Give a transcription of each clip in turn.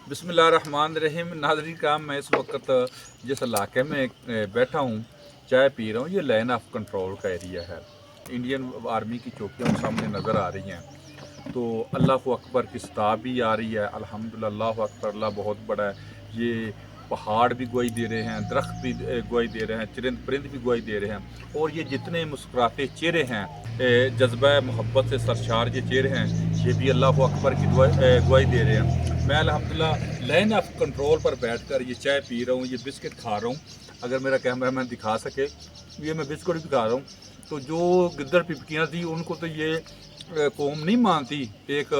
بسم اللہ الرحمن الرحیم۔ ناظرین کرام، میں اس وقت جس علاقے میں بیٹھا ہوں، چائے پی رہا ہوں، یہ لائن آف کنٹرول کا ایریا ہے۔ انڈین آرمی کی چوکیاں سامنے نظر آ رہی ہیں، تو اللہ اکبر کی ستاب بھی آ رہی ہے۔ الحمدللہ، اللہ اکبر، اللہ بہت بڑا ہے۔ یہ پہاڑ بھی گواہی دے رہے ہیں، درخت بھی گواہی دے رہے ہیں، چرند پرند بھی گواہی دے رہے ہیں، اور یہ جتنے مسکراتے چہرے ہیں، جذبہ محبت سے سرشار یہ چہرے ہیں، یہ بھی اللہ اکبر کی گواہی دے رہے ہیں۔ میں الحمدللہ لائن آف کنٹرول پر بیٹھ کر یہ چائے پی رہا ہوں، یہ بسکٹ کھا رہا ہوں۔ اگر میرا کیمرہ مین دکھا سکے، یہ میں بسکٹ بھی کھا رہا ہوں۔ تو جو گدڑ پپکیاں تھیں، ان کو تو یہ قوم نہیں مانتی ایک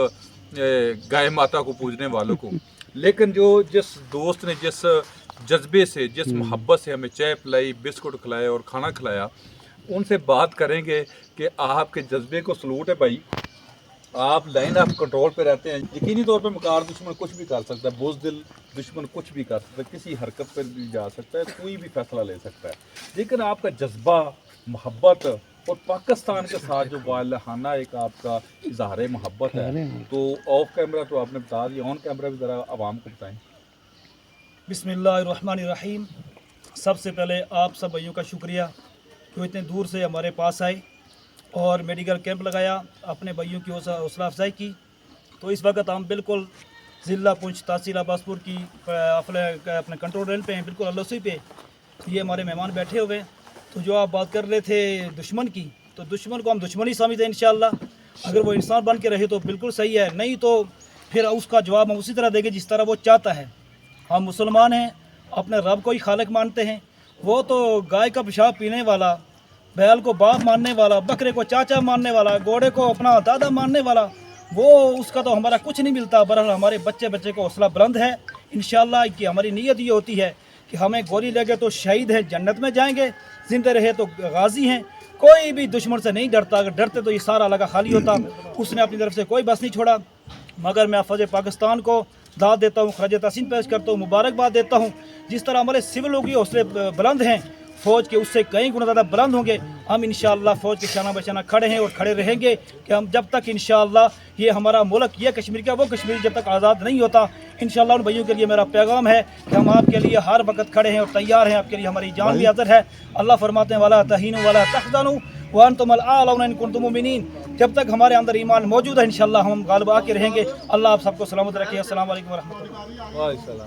گائے ماتا کو پوجنے والوں کو، لیکن جو جس دوست نے جس جذبے سے، جس محبت سے ہمیں چائے پلائی، بسکٹ کھلایا اور کھانا کھلایا، ان سے بات کریں گے کہ آپ کے جذبے کو سلوٹ ہے بھائی۔ آپ لائن آف کنٹرول پہ رہتے ہیں، یقینی طور پہ مکار دشمن کچھ بھی کر سکتا ہے، بزدل دشمن کچھ بھی کر سکتا ہے، کسی حرکت پر بھی جا سکتا ہے، کوئی بھی فیصلہ لے سکتا ہے، لیکن آپ کا جذبہ، محبت اور پاکستان کے ساتھ جو والہانہ ایک آپ کا اظہار محبت ہے، تو آف کیمرہ تو آپ نے بتا دیا، آن کیمرہ بھی ذرا عوام کو بتائیں۔ بسم اللہ الرحمن الرحیم۔ سب سے پہلے آپ سب بھائیوں کا شکریہ جو اتنے دور سے ہمارے پاس آئے اور میڈیکل کیمپ لگایا، اپنے بھائیوں کی حوصلہ افزائی کی۔ تو اس وقت ہم بالکل ضلع پونچھ تحصیل عباس پور کی اپنے کنٹرول رین پہ ہیں، بالکل اللوسی پہ یہ ہمارے مہمان بیٹھے ہوئے ہیں۔ تو جو آپ بات کر رہے تھے دشمن کی، تو دشمن کو ہم دشمن ہی سمجھتے ہیں انشاءاللہ۔ اگر وہ انسان بن کے رہے تو بالکل صحیح ہے، نہیں تو پھر اس کا جواب ہم اسی طرح دیں گے جس طرح وہ چاہتا ہے۔ ہم مسلمان ہیں، اپنے رب کو ہی خالق مانتے ہیں۔ وہ تو گائے کا پیشاب پینے والا، بیل کو باپ ماننے والا، بکرے کو چاچا ماننے والا، گھوڑے کو اپنا دادا ماننے والا، وہ اس کا تو ہمارا کچھ نہیں ملتا۔ بہرحال ہمارے بچے کو حوصلہ بلند ہے انشاءاللہ، کہ ہماری نیت یہ ہوتی ہے کہ ہمیں گولی لگے تو شہید ہیں، جنت میں جائیں گے، زندہ رہے تو غازی ہیں۔ کوئی بھی دشمن سے نہیں ڈرتا، اگر ڈرتے تو یہ سارا علاقہ خالی ہوتا۔ اس نے اپنی طرف سے کوئی بس نہیں چھوڑا، مگر میں فوج پاکستان کو داد دیتا ہوں، خراج تحسین پیش کرتا ہوں، مبارکباد دیتا ہوں۔ جس طرح ہمارے سولوں کی حوصلے بلند ہیں، فوج کے اس سے کئی گنا زیادہ بلند ہوں گے۔ ہم انشاءاللہ فوج کے شانہ بشانہ کھڑے ہیں اور کھڑے رہیں گے کہ ہم جب تک انشاءاللہ یہ ہمارا ملک، یہ کشمیر کا وہ کشمیر جب تک آزاد نہیں ہوتا، انشاءاللہ ان بھائیوں کے لیے میرا پیغام ہے کہ ہم آپ کے لیے ہر وقت کھڑے ہیں اور تیار ہیں، آپ کے لیے ہماری جان بھی حاضر ہے۔ اللہ فرماتے ہیں وَلَا تَهِنُوا وَلَا تَحْزَنُوا وَأَنْتُمُ الْأَعْلَوْنَ إِن كُنتُم مُؤْمِنِينَ۔ جب تک ہمارے اندر ایمان موجود ہے انشاءاللہ ہم غالب آ کے رہیں گے۔ اللہ آپ سب کو سلامت رکھے۔ السلام علیکم ورحمۃ اللہ۔